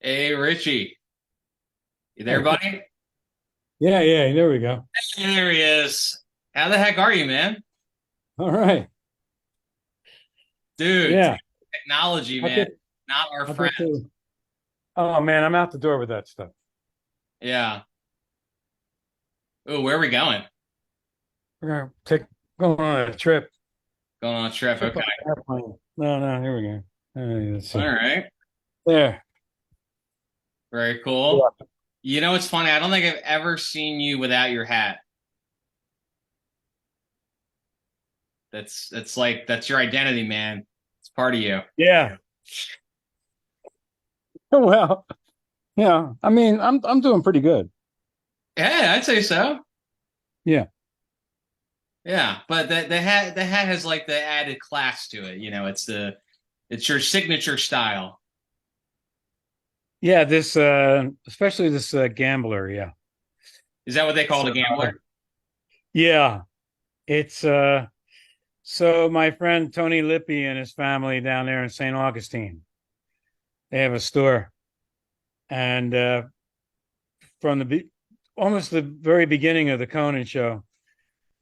Hey, Richie. You there, buddy? Yeah, yeah, there we go. Hey, there he is. How the heck are you, man? All right. Dude, Yeah. technology, I'll man. get Not our I'll friend. get to Oh man, I'm out the door with that stuff. Yeah. Oh, where are we going? We're gonna take going on a trip. Going on a trip. Trip Okay. on an airplane. No, here we go. Let's All see. right. There. Very cool. Yeah. You know, it's funny. I don't think I've ever seen you without your hat. That's like that's your identity, man. It's part of you. Yeah. Well, yeah. I mean, I'm doing pretty good. Yeah, I'd say so. Yeah. Yeah, but the hat has like the added class to it. It's your signature style. Yeah, this especially this gambler, yeah. Is that what they call So the gambler? yeah, it's so my friend Tony Lippy and his family down there in St. Augustine, they have a store. And from almost the very beginning of the Conan show,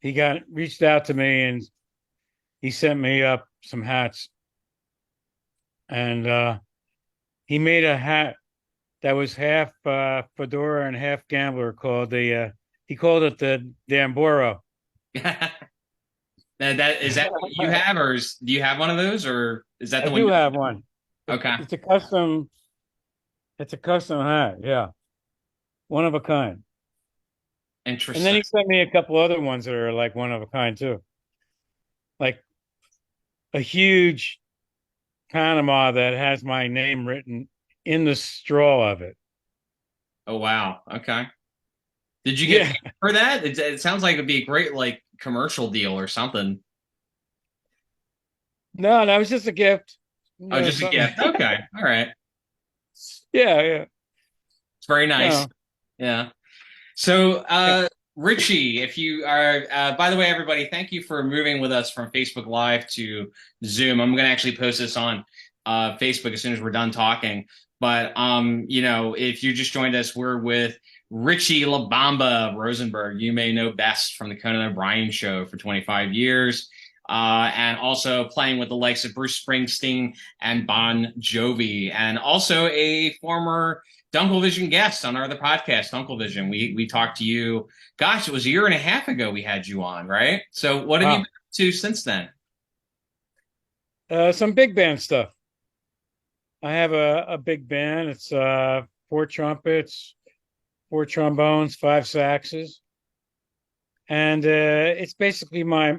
he got reached out to me and he sent me up some hats. And he made a hat that was half fedora and half gambler called he called it the Damboro. That is that what you have, or do you have one of those, or is that I the one do you? have one. Okay, It's a custom hat, yeah, one of a kind. And then interesting. he sent me a couple other ones that are like one of a kind too, like a huge Panama that has my name written in the straw of it. Oh wow. Okay. Did you get Yeah. paid for that? It sounds like it'd be a great like commercial deal or something. No, that was just a gift. Oh, No, just a something. gift. Okay. All right. Yeah, yeah. It's very nice. No. Yeah. So, Yeah. Richie, if you are, by the way, everybody, thank you for moving with us from Facebook Live to Zoom. I'm going to actually post this on Facebook as soon as we're done talking. But, if you just joined us, we're with Richie LaBamba Rosenberg. You may know best from the Conan O'Brien show for 25 years. And also playing with the likes of Bruce Springsteen and Bon Jovi, and also a former Dunkelvision guest on our other podcast, Dunkelvision. We talked to you. Gosh, it was a year and a half ago we had you on, right? So what have you been Wow. up to since then? Some big band stuff. I have a big band. It's four trumpets, four trombones, five saxes, and it's basically my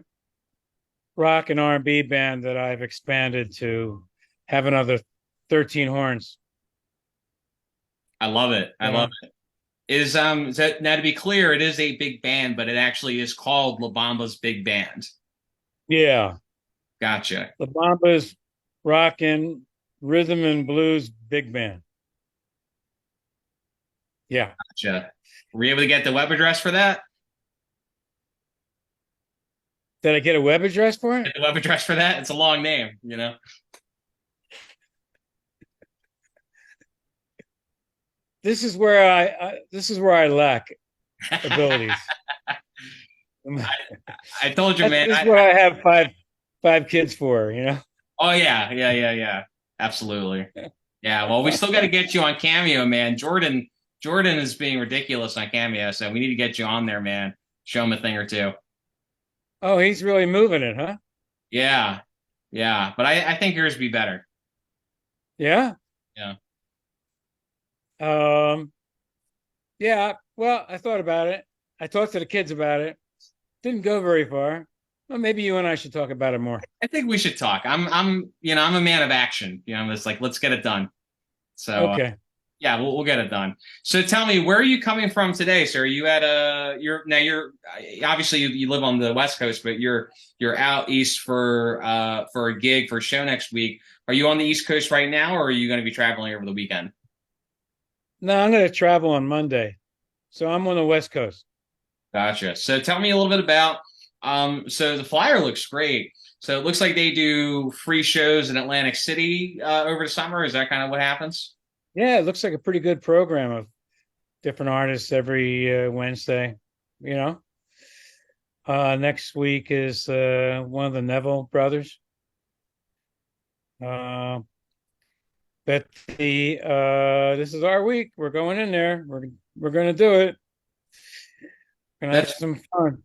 rock and R&B band that I've expanded to have another 13 horns. I love it. I You love know? it. Is that now to be clear, it is a big band, but it actually is called La Bamba's Big Band. Yeah. Gotcha. LaBamba's rock and rhythm and blues big band. Yeah. Gotcha. Were you able to get the web address for that? Did I get a web address for it? Get the web address for that? It's a long name. This is where I lack abilities. I told you, man. This is what I have five kids for, you know. Oh yeah. Absolutely. Yeah. Well, we still got to get you on Cameo, man. Jordan is being ridiculous on Cameo, so we need to get you on there, man. Show him a thing or two. Oh, he's really moving it, huh? Yeah, yeah. But I think yours would be better. Yeah. Yeah. Um, yeah. Well, I thought about it. I talked to the kids about it. Didn't go very far. Well, maybe you and I should talk about it more. I think we should talk. I'm a man of action. I'm just like, let's get it done. So, Okay. yeah, we'll get it done. So tell me, where are you coming from today? So are you at you're obviously you live on the West Coast, but you're out east for a gig for a show next week. Are you on the East Coast right now, or are you going to be traveling over the weekend? No, I'm going to travel on Monday, so I'm on the West Coast. Gotcha. So tell me a little bit about so the flyer looks great. So it looks like they do free shows in Atlantic City over the summer. Is that kind of what happens? Yeah, it looks like a pretty good program of different artists every Wednesday. You know, next week is one of the Neville brothers. Uh, but the this is our week. We're going in there. We're going to do it. Gonna have That's some fun.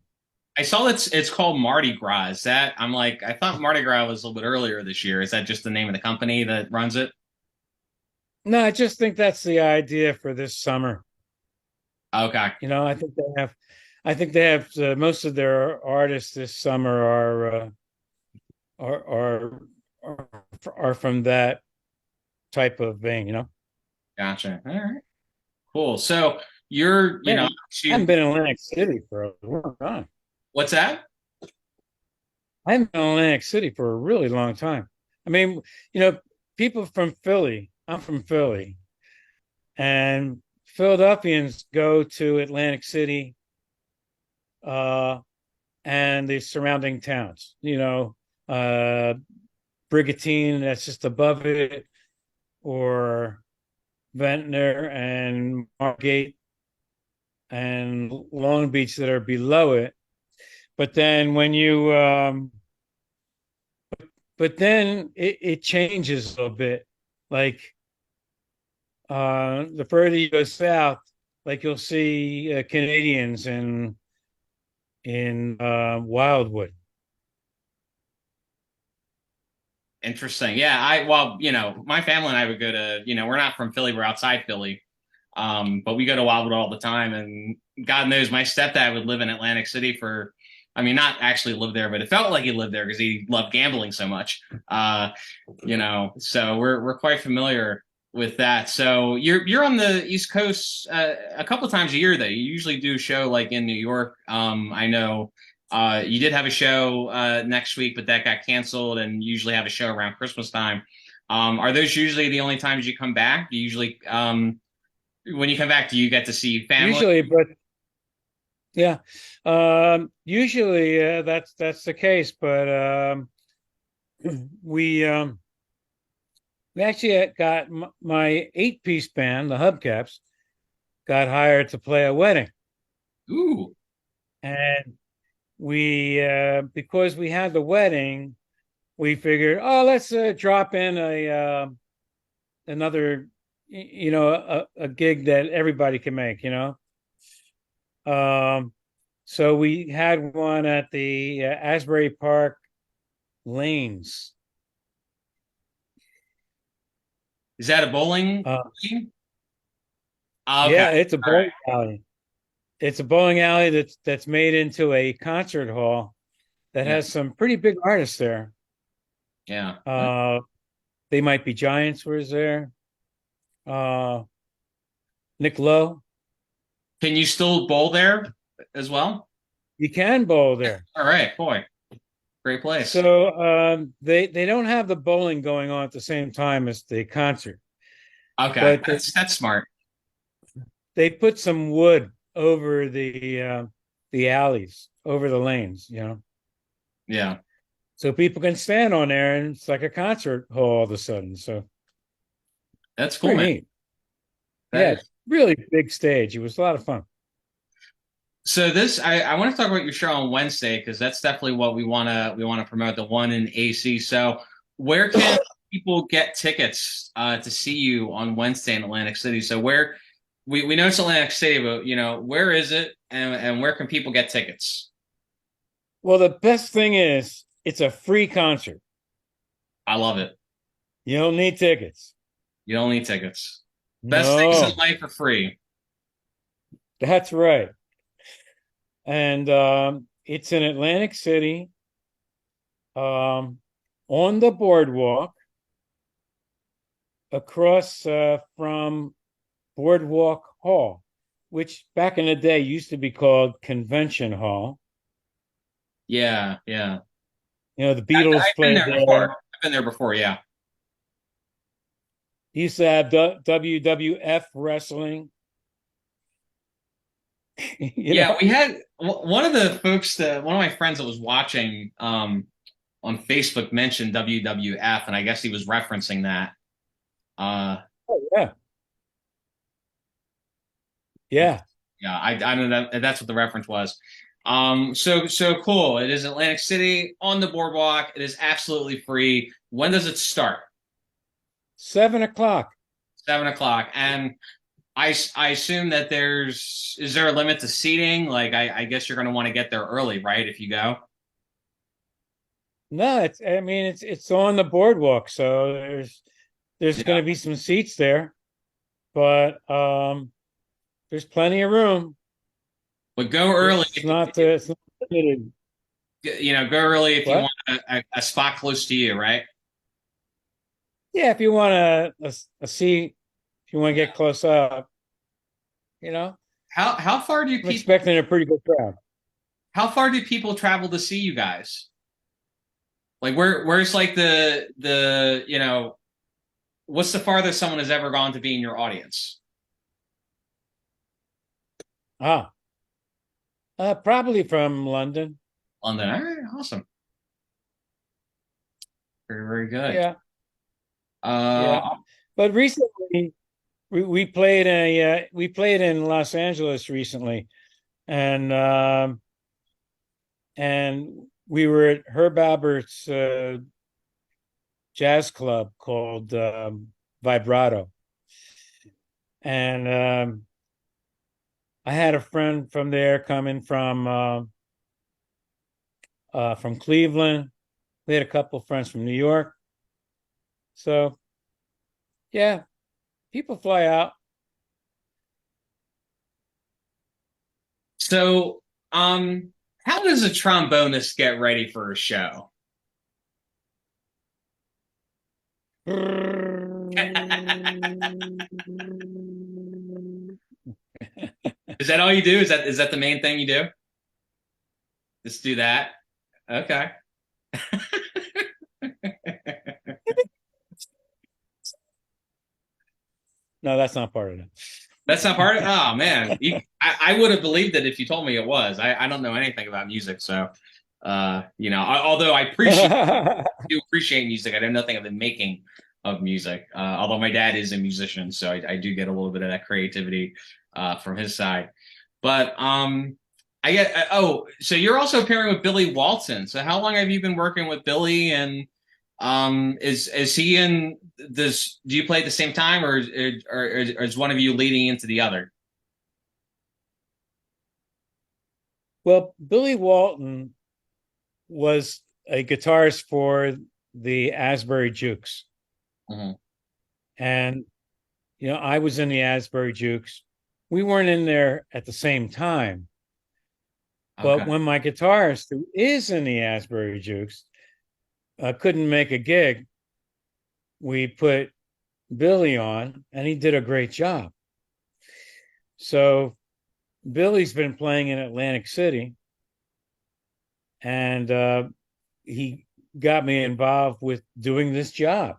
I saw it's called Mardi Gras. Is that I'm like I thought Mardi Gras was a little bit earlier this year. Is that just the name of the company that runs it? No, I just think that's the idea for this summer. Okay, You know, I think they have most of their artists this summer are are are, are from that type of vein. You know, gotcha. All right, cool. So you're man, I haven't you been in Atlantic City for a long time. what's that? I haven't been in Atlantic City for a really long time. I mean, you know, people from Philly. I'm from Philly, and Philadelphians go to Atlantic City uh, and the surrounding towns. You know, uh, Brigantine, that's just above it, or Ventnor and Margate and Long Beach that are below it. But then when you, but then it changes a little bit. Like the further you go south, like you'll see Canadians in Wildwood. Interesting. Yeah, well, my family and I would go to, we're not from Philly, we're outside Philly. But we go to Wildwood all the time, and God knows my stepdad would live in Atlantic City for, I mean, not actually live there, but it felt like he lived there because he loved gambling so much. So we're quite familiar with that. So you're on the East Coast a couple of times a year though. You usually do a show like in New York. I know you did have a show next week, but that got canceled, and you usually have a show around Christmas time. Are those usually the only times you come back? Do you usually when you come back, do you get to see family? Usually, but yeah, usually that's the case. But we um, we actually got my 8-piece band, the Hubcaps, got hired to play a wedding, Ooh, and we because we had the wedding, we figured, oh, let's drop in a another, you know, a gig that everybody can make, you know. So we had one at the Asbury Park Lanes. is that a bowling Uh, team? Oh, okay, yeah, it's a all right, bowling alley. It's a bowling alley that's made into a concert hall that yeah, has some pretty big artists there. yeah. Uh, they might be Giants was there. Uh, Nick Lowe. Can you still bowl there as well? You can bowl there. All right, boy, great place. So they don't have the bowling going on at the same time as the concert, Okay, but that's smart. they put some wood over the alleys, over the lanes, you know, Yeah, so people can stand on there, and it's like a concert hall all of a sudden. So that's cool, pretty man. neat. That Yeah, is. really big stage. It was a lot of fun. So this, I want to talk about your show on Wednesday because that's definitely what we want to promote, the one in AC. So where can people get tickets to see you on Wednesday in Atlantic City? So where we know it's Atlantic City, but where is it, and where can people get tickets? Well, the best thing is it's a free concert. I love it. You don't need tickets. You don't need tickets. Best things in No, life are free. that's right. And it's in Atlantic City, um, on the boardwalk, across from Boardwalk Hall, which back in the day used to be called Convention Hall. Yeah, yeah. You know, the I've Beatles been played there before. there. I've been there before. Yeah. He used to have WWF wrestling. You Yeah, know, we had one of the folks that one of my friends that was watching on Facebook mentioned WWF, and I guess he was referencing that. Uh, oh, yeah. Yeah. Yeah, I know that's what the reference was. So cool. It is Atlantic City on the boardwalk. It is absolutely free. When does it start? 7 o'clock. 7 o'clock. And I assume that is there a limit to seating? Like I guess you're going to want to get there early, right? If you go. No, I mean it's on the boardwalk, so there's Yeah. going to be some seats there, but there's plenty of room. But go early It's not limited. go early if you What? want a spot close to you, right? Yeah, if you want a seat, if you want to get close up, you know, How far do I'm expecting a pretty good crowd. people travel to see you guys? Like where's like the what's the farthest someone has ever gone to be in your audience? Ah, probably from London. London. All right, awesome. Very, very good. Yeah, Uh yeah. But recently, we played in Los Angeles recently, and we were at Herb Albert's jazz club called Vibrato, and I had a friend from there coming from Cleveland. We had a couple friends from New York. So yeah, people fly out. so how does a trombonist get ready for a show? Is that all you do? Is that the main thing you do? Just do that? Okay. No, that's not part of That's not part of it? Oh man. I would have believed it if you told me it was. I don't know anything about music, so although it. do appreciate music, I know nothing of the making of music. Although my dad is a musician, so I do get a little bit of that creativity from his side. But I get so you're also pairing with Billy Walton. So how long have you been working with Billy and is he in this? Do you play at the same time, or is one of you leading into the other? Well, Billy Walton was a guitarist for the Asbury Jukes. Hmm. And, I was in the Asbury Jukes. We weren't in there at the same time. But Okay. when my guitarist, who is in the Asbury Jukes, couldn't make a gig, we put Billy on, and he did a great job. So Billy's been playing in Atlantic City, and he got me involved with doing this job.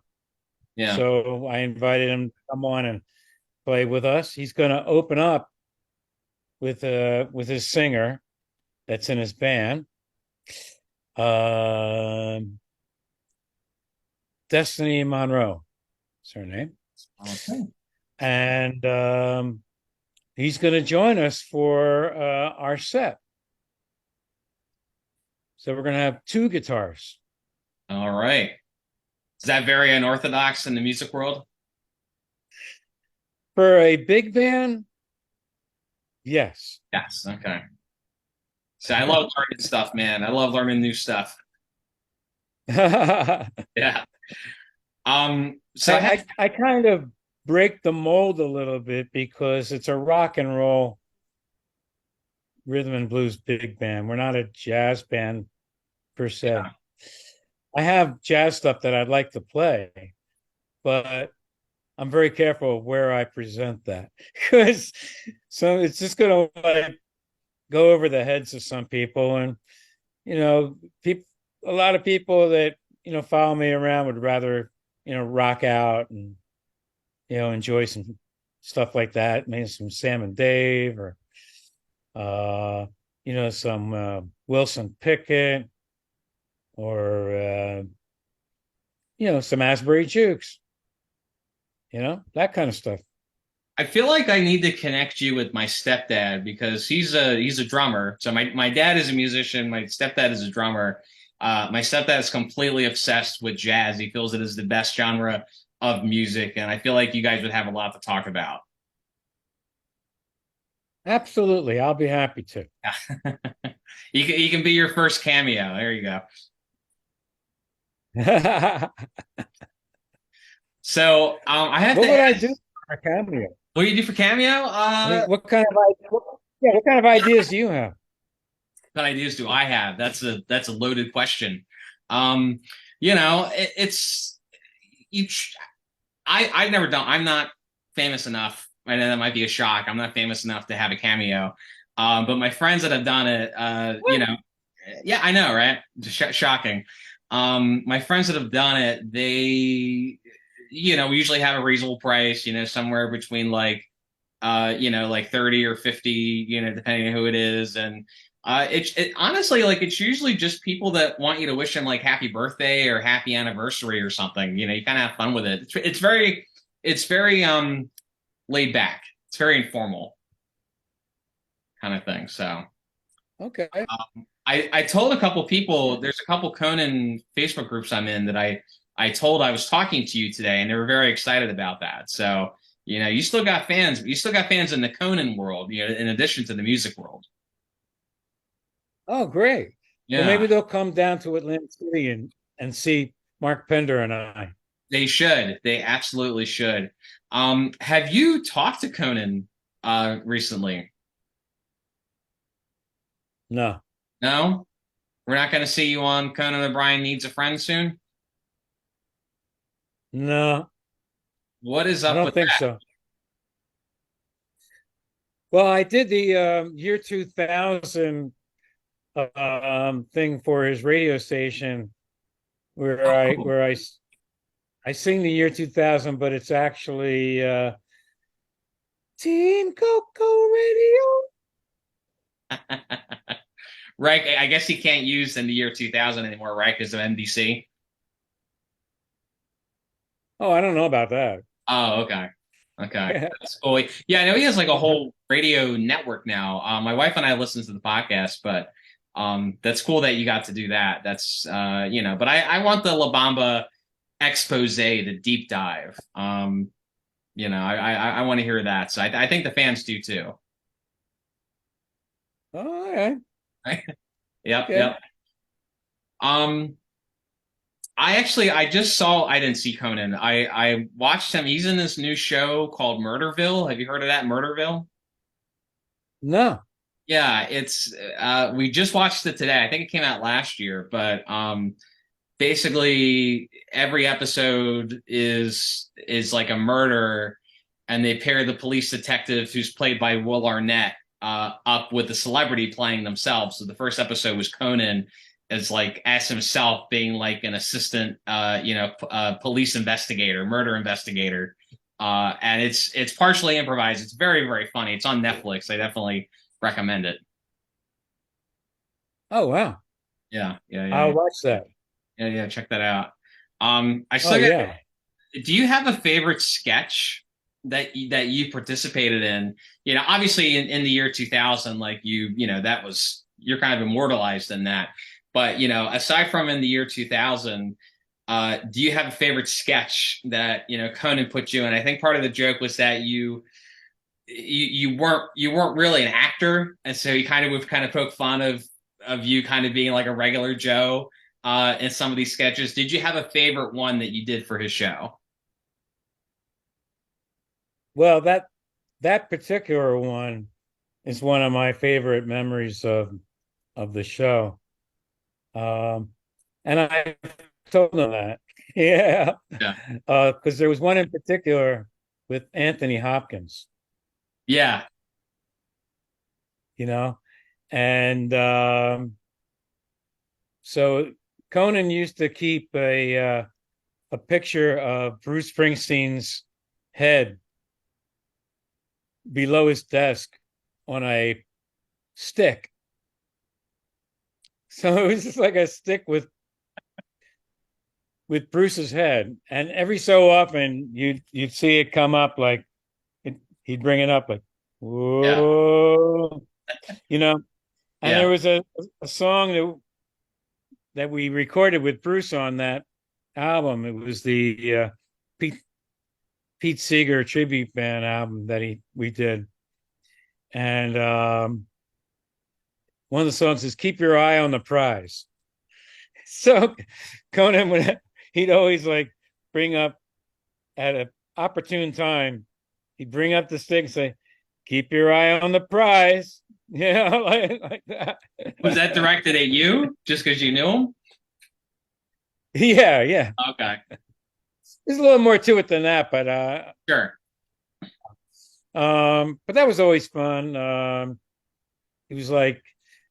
Yeah. So I invited him to come on and play with us. He's going to open up with his singer that's in his band, um, Destiny Monroe. Is her name, Okay. and he's going to join us for our set. So we're going to have two guitars. All right. Is that very unorthodox in the music world? For a big band, yes. Yes. Okay. So I love learning stuff, man. I love learning new stuff. I, Yeah. So I kind of break the mold a little bit because it's a rock and roll rhythm and blues big band. We're not a jazz band per se. I have jazz stuff that I'd like to play, but I'm very careful of where I present that because so it's just going to like go over the heads of some people, and people, a lot of people that follow me around would rather rock out and enjoy some stuff like that, maybe some Sam and Dave or some Wilson Pickett or some Asbury Jukes, that kind of stuff. I feel like I need to connect you with my stepdad because he's a drummer. So my dad is a musician, my stepdad is a drummer. My stepdad is completely obsessed with jazz. He feels it is the best genre of music, and I feel like you guys would have a lot to talk about. Absolutely, I'll be happy to. He can be your first cameo. There you go. So I have What to would I ask, do for a cameo? what do you do for cameo? I mean, what kind of ideas do you have? What ideas do I have? That's a loaded question. Um, you know, it's each. I've never done. I'm not famous enough. I know that might be a shock. I'm not famous enough to have a cameo. But my friends that have done it, yeah, I know, right? Shocking. My friends that have done it, we usually have a reasonable price. Somewhere between like 30 or 50, depending on who it is. And it honestly, like, it's usually just people that want you to wish them like happy birthday or happy anniversary or something. You kind of have fun with it. It's very laid back. It's very informal kind of thing. So Okay. I told a couple people, there's a couple Conan Facebook groups I'm in that I told I was talking to you today, and they were very excited about that. So, you still got fans. You still got fans in the Conan world, in addition to the music world. Oh, great. Well, Yeah, maybe they'll come down to Atlantic City and see Mark Pender and I. they should. They absolutely should. Have you talked to Conan recently? No, No? We're not going to see you on Conan O'Brien Needs a Friend soon? no, What is I up don't with think that? so. Well, I did the year 2000 thing for his radio station where I Oh. where I sing the year 2000, but it's actually Team Coco Radio. Right. I guess he can't use in the year 2000 anymore, right? Because of NBC. Oh, I don't know about that. Oh, okay. Okay. That's cool. Yeah, I know he has like a whole radio network now. My wife and I listen to the podcast, but that's cool that you got to do that. But I want the LaBamba expose, the deep dive. I want to hear that. So I think the fans do too. All right. Yep, Okay. yep. Um, I just saw, I didn't see Conan. I watched him. He's in this new show called Murderville. Have you heard of that, Murderville? No. Yeah, we just watched it today. I think it came out last year, but basically every episode is like a murder, and they pair the police detective who's played by Will Arnett up with the celebrity playing themselves. So the first episode was Conan as like as himself being like an assistant police investigator, murder investigator. And it's partially improvised. It's very, very funny. It's on Netflix. I definitely recommend it. Oh, wow. Yeah, yeah, yeah, I'll yeah, watch that. yeah, yeah. Check that out. I Oh, still got. yeah. Do you have a favorite sketch that you participated in? Obviously in the year 2000, like you're kind of immortalized in that. But aside from in the year 2000, do you have a favorite sketch that Conan put you in? I think part of the joke was that you weren't really an actor, and so he kind of would kind of poke fun of you kind of being like a regular Joe in some of these sketches. Did you have a favorite one that you did for his show? Well, that particular one is one of my favorite memories of the show. Um, and I told them that. Yeah. Yeah. Because there was one in particular with Anthony Hopkins, Yeah. you know, and so Conan used to keep a picture of Bruce Springsteen's head below his desk on a stick. So it was just like a stick with Bruce's head, and every so often you'd see it come up like he'd bring it up like, Yeah. whoa, you know. And there Yeah. was a song that we recorded with Bruce on that album. It was the Pete Pete Seeger tribute band album that we did, and one of the songs is "Keep Your Eye on the Prize." So Conan would he'd always like bring up at an opportune time. He'd bring up the stick and say, "Keep your eye on the prize." Yeah, like that. Was that directed at you just because you knew him? Yeah, yeah. Okay. There's a little more to it than that, Sure. but that was always fun. He was like,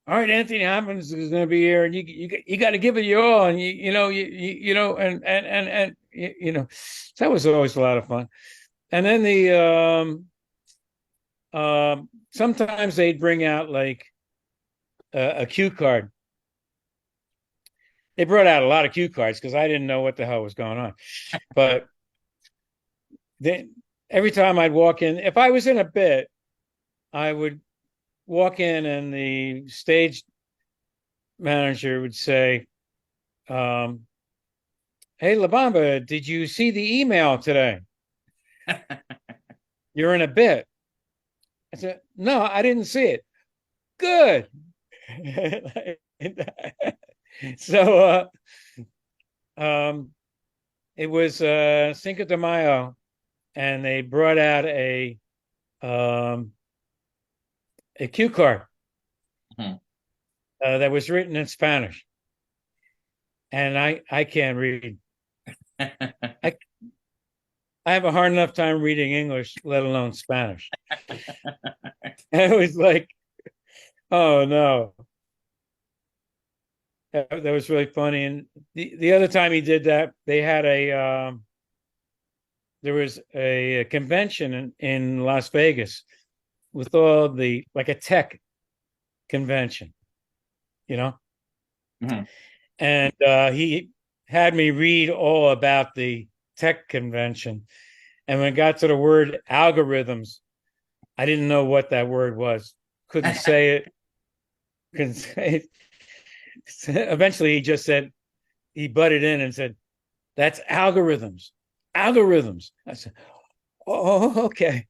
"All right, Anthony Hopkins is going to be here, and you got to give it your all, and you know, and you know." So that was always a lot of fun. And then sometimes they'd bring out like a cue card. They brought out a lot of cue cards because I didn't know what the hell was going on. But then every time I'd walk in, if I was in a bit, I would walk in and the stage manager would say, "Hey, LaBamba, did you see the email today? You're in a bit." I said, "No, I didn't see it." Good. So it was Cinco de Mayo, and they brought out um, a cue card Hmm. that was written in Spanish, and I can't read. I I have a hard enough time reading English, let alone Spanish. And it was like, oh no, that was really funny. And the other time he did that, they had there was a convention in Las Vegas with all the like a tech convention, you know, Mhm. and he had me read all about the tech convention. And when it got to the word algorithms, I didn't know what that word was. Couldn't say it. Couldn't say it. Eventually, he just said, he butted in and said, "That's algorithms. Algorithms." I said, "Oh, okay."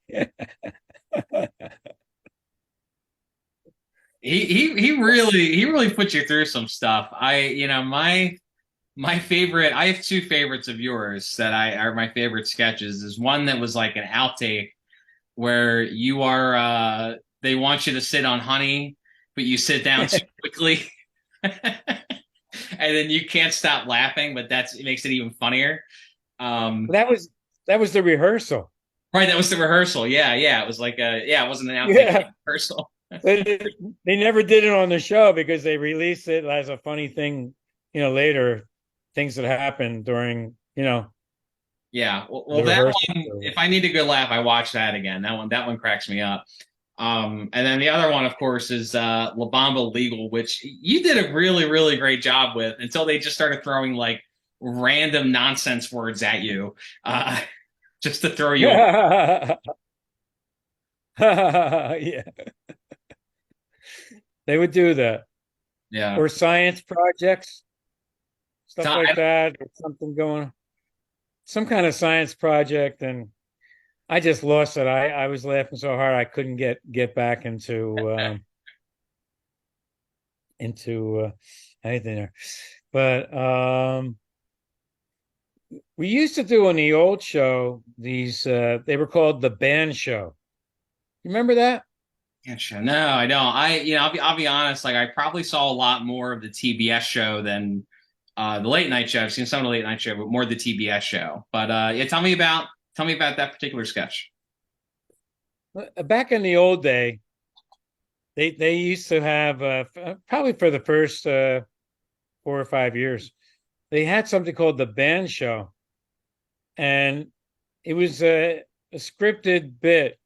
He really put you through some stuff. My favorite, I have two favorites of yours that I are my favorite sketches. Is one that was like an outtake where you are they want you to sit on honey, but you sit down too quickly. And then you can't stop laughing, but it makes it even funnier. Um, that was that was the rehearsal. right, that was the rehearsal. Yeah, yeah. It was like it wasn't an outtake, it was Yeah, a rehearsal. they never did it on the show because they released it as a funny thing, later, things that happened during, Yeah. Well, the that rehearsal. one, if I need a good laugh, I watch that again. That one cracks me up. And then the other one, of course, is LaBamba Legal, which you did a really, really great job with until they just started throwing like random nonsense words at you, uh, just to throw you off. Yeah, they would do that. Yeah. Or science projects, So stuff like that, or something going, some kind of science project, and I just lost it. I was laughing so hard I couldn't get back into anything there. But we used to do on the old show these they were called the band show. You remember that? yeah, sure. No, I don't. I'll be honest. Like, I probably saw a lot more of the TBS show than the late night show. I've seen some of the late night show, but more the TBS show. But yeah, tell me about that particular sketch. Back in the old day, they used to have probably for the first 4 or 5 years, they had something called the band show, and it was a scripted bit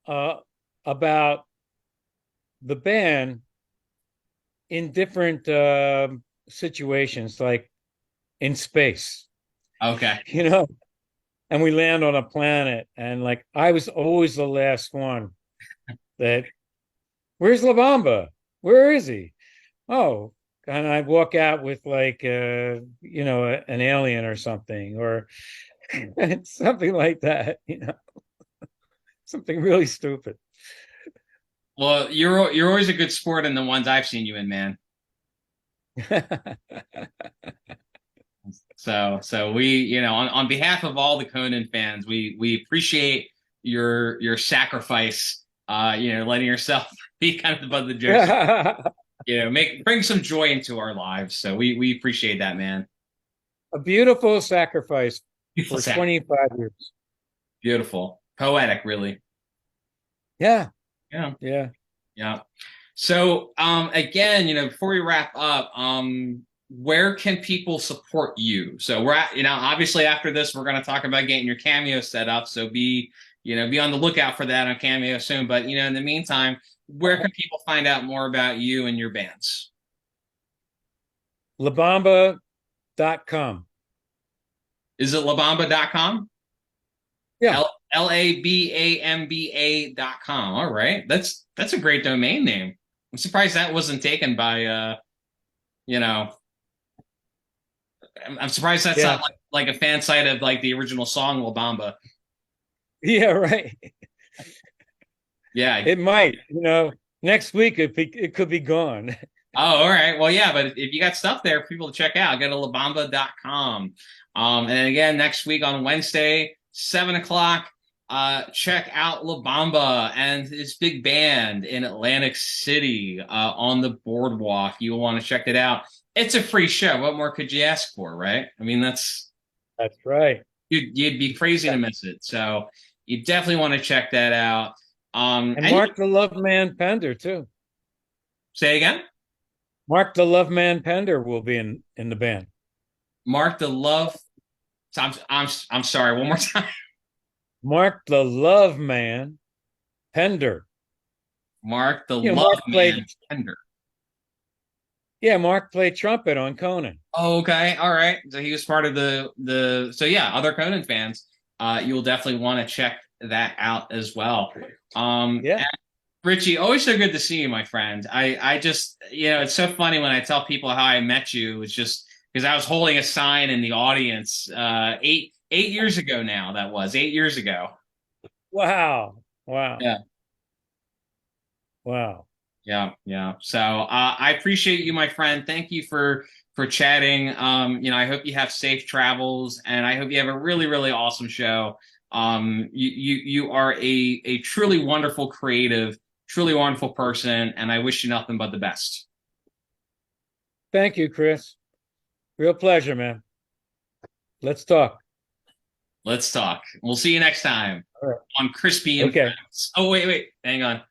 uh, about the band in different situations, like in space, Okay. you know. and we land on a planet, and like I was always the last one that, where's LaBamba? Where is he? Oh, and I walk out with like an alien or something, or something like that, something really stupid. Well, you're always a good sport in the ones I've seen you in, man. So we, on behalf of all the Conan fans, we appreciate your sacrifice. Letting yourself be kind of the butt of the jokes. Bring some joy into our lives. So we appreciate that, man. A beautiful sacrifice Beautiful for sacrifice. 25 years. Beautiful, poetic, really. Yeah, Yeah, yeah. yeah. So, again, before we wrap up, where can people support you? So we're at, obviously after this, we're going to talk about getting your Cameo set up. So be on the lookout for that on Cameo soon. But, in the meantime, where can people find out more about you and your bands? LaBamba.com. Is it labamba.com? Yeah. LABAMBA.com. All right. That's a great domain name. I'm surprised that wasn't taken by you know, I'm surprised that's Yeah. not like a fan site of like the original song LaBamba. Yeah, right. Yeah. It might, next week it could be gone. Oh, all right. Well, yeah, but if you got stuff there for people to check out, go to labamba.com. And then again, next week on Wednesday, 7 o'clock, check out LaBamba and his big band in Atlantic City on the boardwalk. You'll want to check it out. It's a free show. What more could you ask for, right? I mean, That's right. you'd be crazy to miss it. So you definitely want to check that out. And Mark the Love Man Pender too. Say again? Mark the Love Man Pender will be in the band. Mark the Love. I'm sorry. One more time. Mark the Love Man Pender. Mark the Love Mark Man played. Tender. Yeah, Mark played trumpet on Conan. Oh, okay. All right. So he was part of the. So yeah, other Conan fans, you'll definitely want to check that out as well. Yeah. Richie, always so good to see you, my friend. I just, it's so funny when I tell people how I met you. It's just because I was holding a sign in the audience 8 years ago now. That was 8 years ago. Wow. Wow. Yeah. Wow. Yeah, yeah. So I appreciate you, my friend. Thank you for chatting. I hope you have safe travels, and I hope you have a really, really awesome show. You are a truly wonderful creative, truly wonderful person, and I wish you nothing but the best. Thank you, Chris. Real pleasure, man. Let's talk. Let's talk. We'll see you next time Right. on Chrispy and Okay. Friends. Oh, wait, hang on.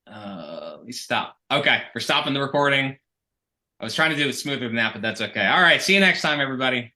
Let me stop. Okay, we're stopping the recording. I was trying to do it smoother than that, but that's okay. All right, see you next time, everybody.